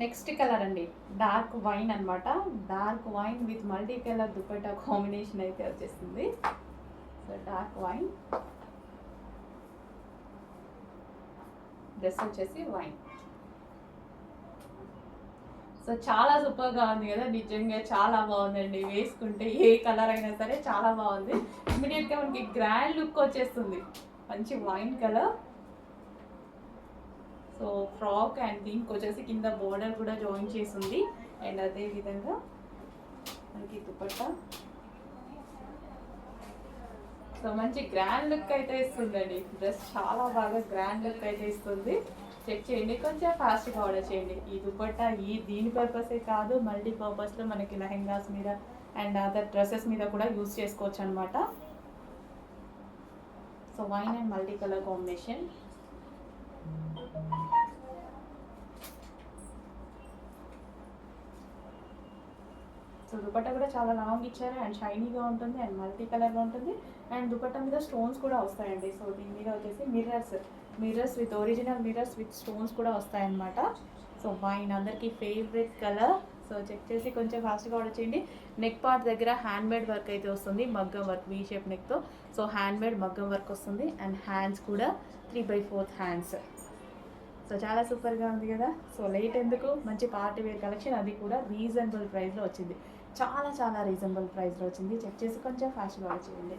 Next colour అండి, dark wine అనమాట. Dark wine with multi colour dupatta combination అయితే వచ్చేస్తుంది. సో డార్క్ వైన్, డ్రెస్ వచ్చేసి వైన్. సో చాలా సూపర్గా ఉంది కదా, నిజంగా చాలా బాగుందండి. వేసుకుంటే ఏ కలర్ అయినా సరే చాలా బాగుంది. ఇమీడియట్గా మనకి గ్రాండ్ లుక్ వచ్చేస్తుంది. మంచి wine colour. So frock and దీనికి వచ్చేసి కింద బోర్డర్ కూడా జాయిన్ చేసింది. అండ్ అదే విధంగా మనకి దుపట్టా. సో మంచి గ్రాండ్ లుక్ అయితే ఇస్తుందండి. డ్రెస్ చాలా బాగా గ్రాండ్ లుక్ అయితే ఇస్తుంది. చెక్ చేయండి, కొంచెం ఫాస్ట్గా ఆర్డర్ చేయండి. ఈ దుపట్టా దీని పర్పసే కాదు, మల్టీ పర్పస్లో మనకి లెహెంగాస్ మీద అండ్ అదర్ డ్రెస్సెస్ మీద కూడా యూజ్ చేసుకోవచ్చు అనమాట. So wine and multi colour combination. So dupatta కూడా చాలా లాంగ్ ఇచ్చారు అండ్ షైనీగా ఉంటుంది అండ్ మల్టీ కలర్గా ఉంటుంది. అండ్ దుపట్టా మీద స్టోన్స్ కూడా వస్తాయండి. సో దీని మీద వచ్చేసి mirrors with original mirrors with stones కూడా వస్తాయన్నమాట. సో వైన్ అందరికీ ఫేవరెట్ కలర్. సో చెక్ చేసి కొంచెం ఫాస్ట్గా ఆర్డర్ చేయండి. నెక్ పార్ట్ దగ్గర హ్యాండ్మేడ్ వర్క్ అయితే వస్తుంది, మగ్గం వర్క్, వీ షేప్ నెక్తో. సో హ్యాండ్మేడ్ మగ్గం వర్క్ వస్తుంది అండ్ హ్యాండ్స్ కూడా 3/4 హ్యాండ్స్. సో చాలా సూపర్గా ఉంది కదా. సో లేట్ ఎందుకు, మంచి పార్టీ వేర్ కలెక్షన్, అది కూడా రీజనబుల్ ప్రైస్లో వచ్చింది. చాలా చాలా రీజనబుల్ ప్రైస్లో వచ్చింది. చెక్ చేసి కొంచెం ఫాస్ట్గా ఆర్డర్ చేయండి.